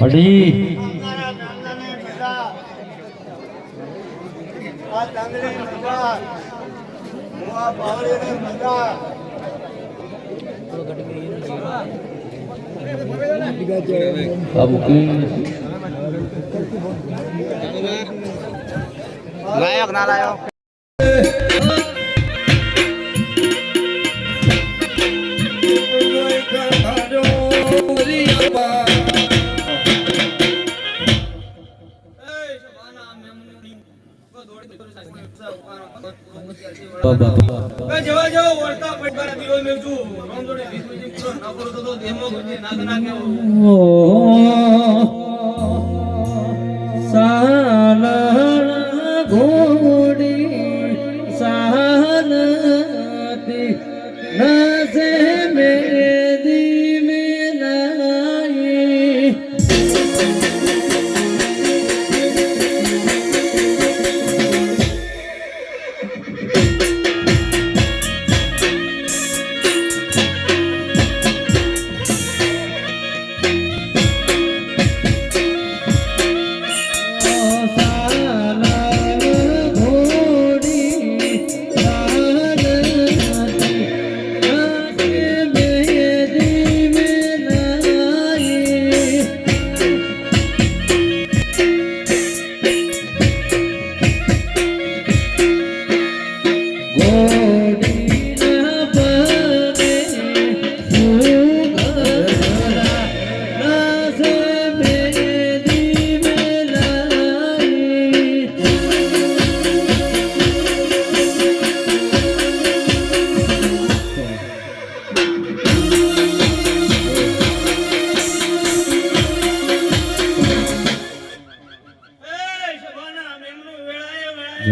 અડી લાયક ના લાયક જવા જાવ વર્તા પડતા દીવો મે છું રોમ જોડે 20 મિનિટ પૂરો ન કરો તો દેહમાં ગુંજી નાખ નાખે ઓ સાલા ઘોડી સાલતી નસે મેદી મેલાઈ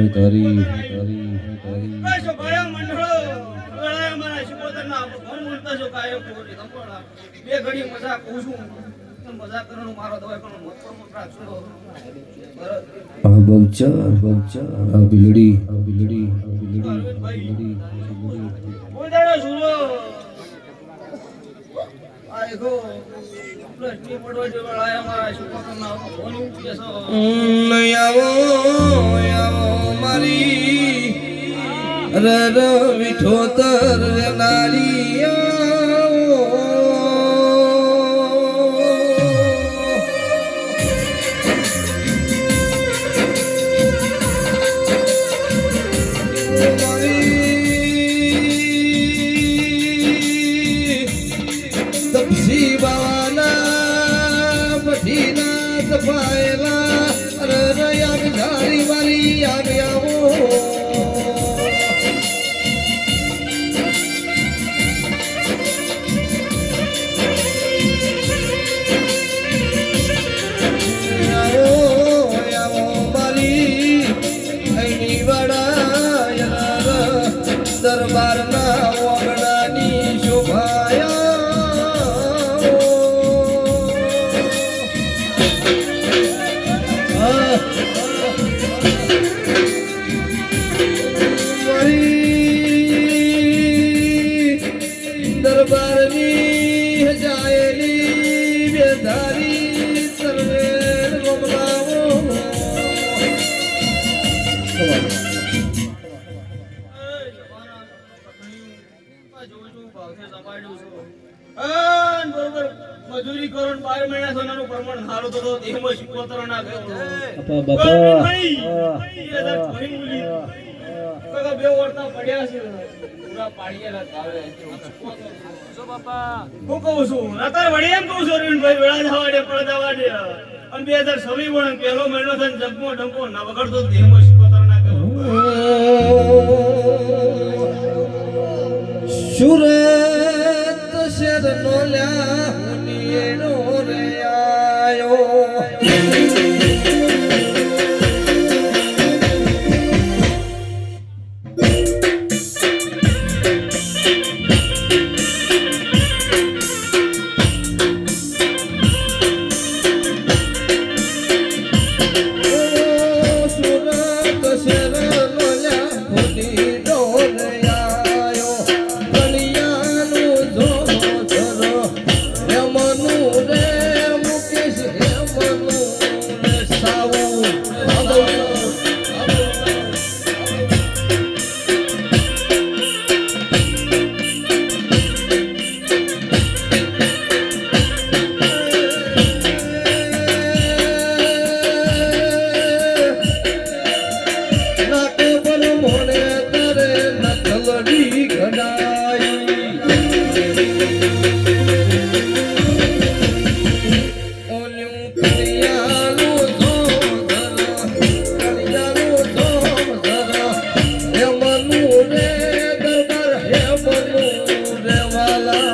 તારી કશો ભાયો મંડળો વેળાએ મારા શિકોતરના ફોન મળતા છો કાયો કોટી સંપોળા બે ઘડી મજાક કહું છું મજાક કરવાનો મારો દવાઈ પણ મત પર મત રાખશો આ બગચા આ બિલડી બોલાડો સુરો આયગો પ્લસ ટી પડવા જો વેળાએ મારા શિકોતરના ફોન ઉઠે છો આવો મારી રર વિઠોતર તપસી બાવાના પઠીના તપાયેલા રરયા વિધારી વાલી આવ્યાવો દરબારના ઓગણાની દરબારની જાયેલી બેધારી સર્વે ગમલાવો મજૂરી કરો 12 મહિના સોનાનું પ્રમાણ સારું તો દેહમાં શિકોતર ના ગયો કાકા બે વર્તા પડ્યા છે પૂરા પાડીએલા કાવે બાપા હું કહું છું અત્યારે વળી એમ કહું છું અરવિંદભાઈ વેળા જવાડે પડ જવાડે અને 2026 વણ પહેલો મહિનો થઈને જગમો ડંકો ના વગડતો દેહમાં શિકોતર ના ગયો સુરત શેર નો લ્યા હુનીનો રે આયો સુરત શેર નો લ્યા હુનીનો રે આયો કલિયા મેલડી ઘડાઈ ઓલ્યું કરિયાલું કરિયાલું હે મનું રે દરબાર હે મનું રે વાલા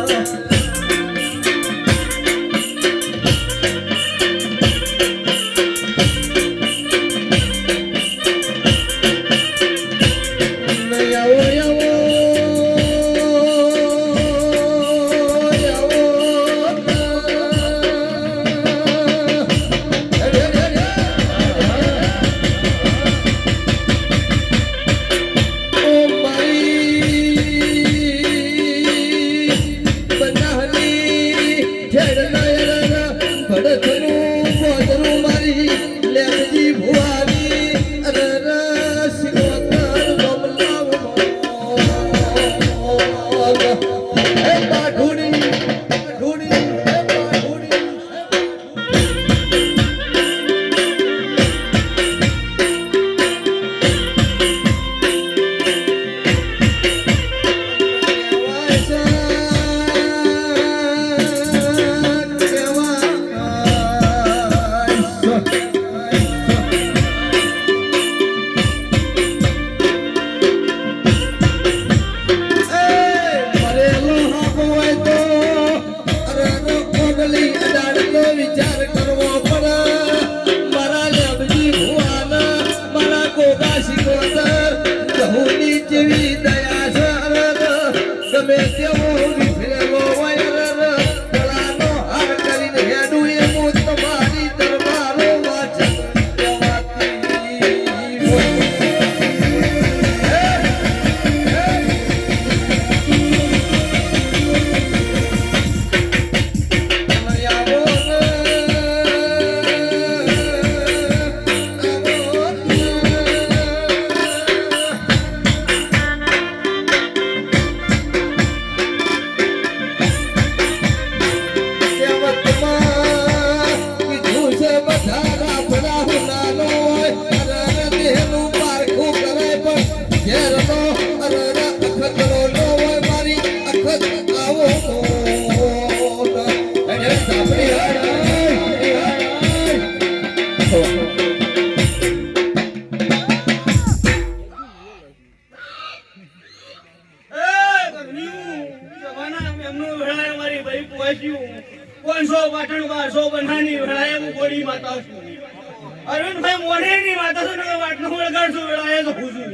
અરવિંદભાઈ મોઢેની વાત છે ને વાતનો વળગાડશું વેળાએ તો પૂછું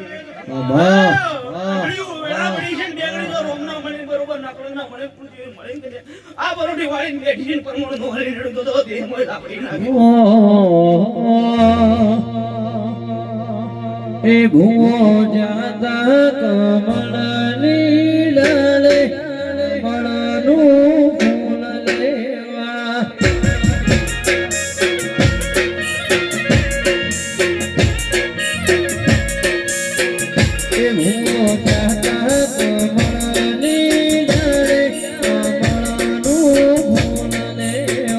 વેળાપડી છે બેગડી તો રોમના મળે બરોબર નાકડના મળે પૂછી મળે કે આ બરોટી વાળીને બેઠી છે પરમોણ નો હરી રેડો તો તે મોય આપડી નાખી એ ભૂવો જાતા કમળની ડાલે મણનું ફૂલ લેવા એ ભૂવો જાતા કમળની ડાલે મણનું ફૂલ લેવા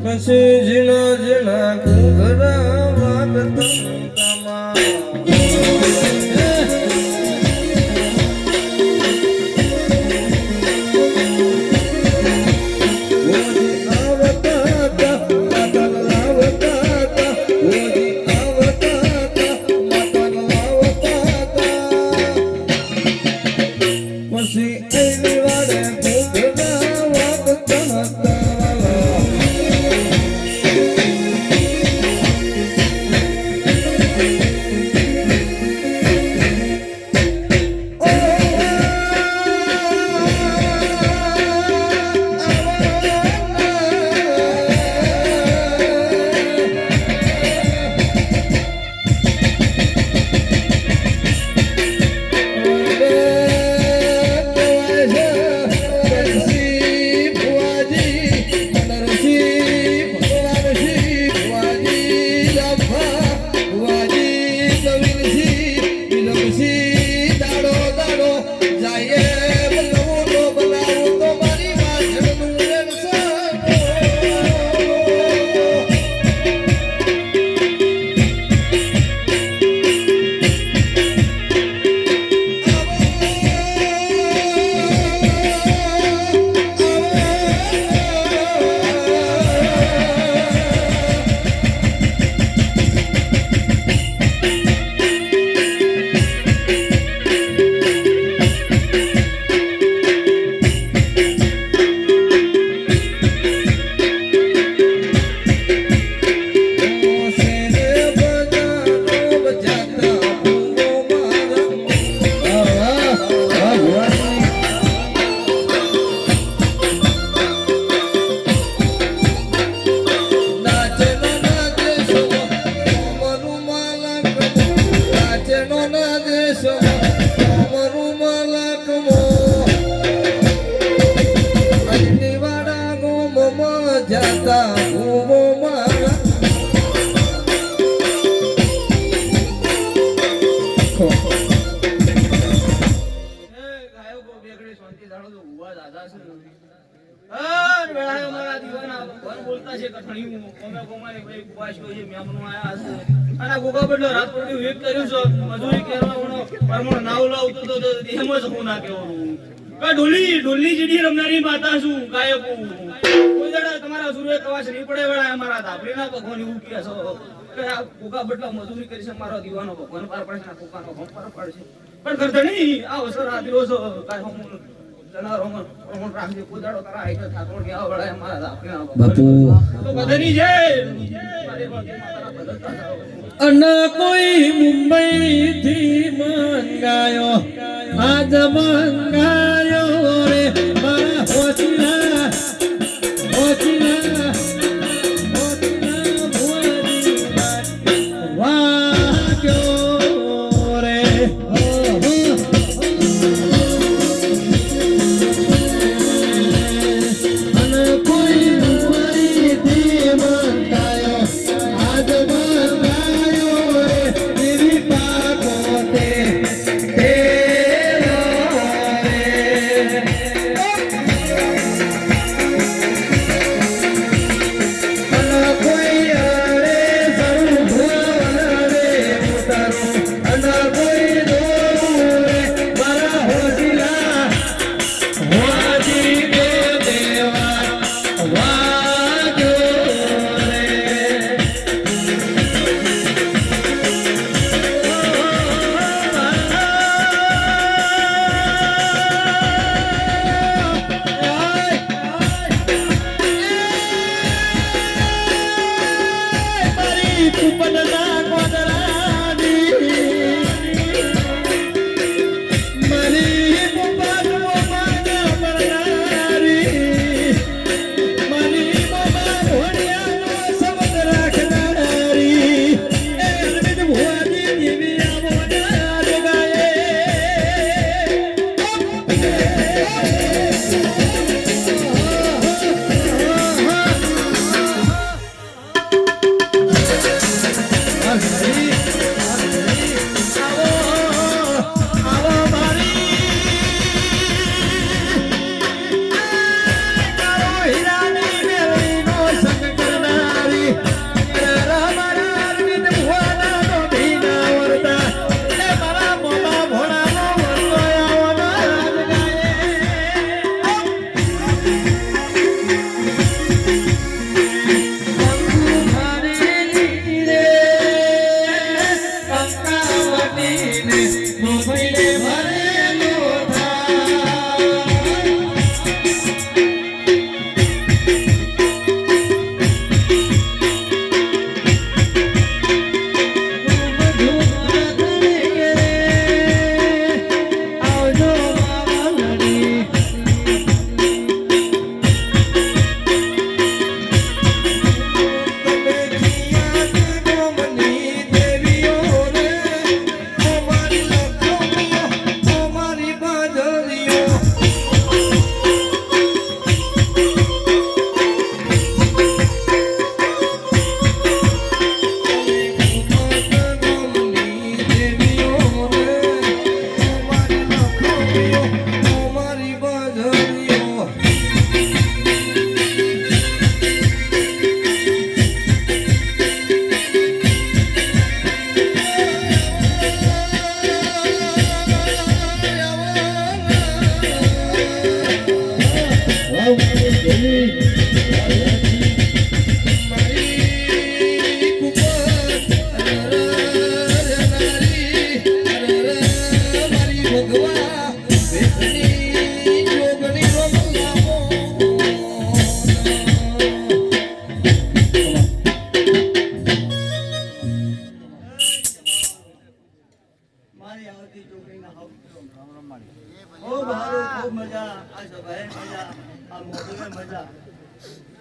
પછી ઝીણા ઝીણા ઘૂંઘરા વાગતા આવતા અર વેળાએ મારા દીવાના ભગવાન બોલતા છે કઠણિયું અમે કોમારી ભાઈ કુવાશો છે મેમનો આયા છે અને ગોગા બદલો રાત પડ્યું વેક કર્યું છે મજૂરી કરવાનો પરમણ નાવ લાવતો તો એમ જ હું ના કહેવાનું કા ઢોલી જીડી રમનારી માતા છું ગાયકો કોઈ દાડા તમારા સુરે કવાશ નહીં પડે વેળાએ મારા ધાપડીના ભગવાન એવું કહે છો કે આ ગોગા બદલા મજૂરી કરી છે મારો દીવાનો ભગવાન પાર પડે છે ને કોકાનો ભમ પાર પડે છે પણ કરતા નહીં આ અવસર આ દિવસ કાય હું બાપુ અને કોઈ મુંબઈ થી મંગાયો આજ મંગાયો રે મારા હોચના વાગ્યો રે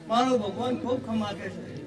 મારો ભગવાન ખૂબ ખમાકે છે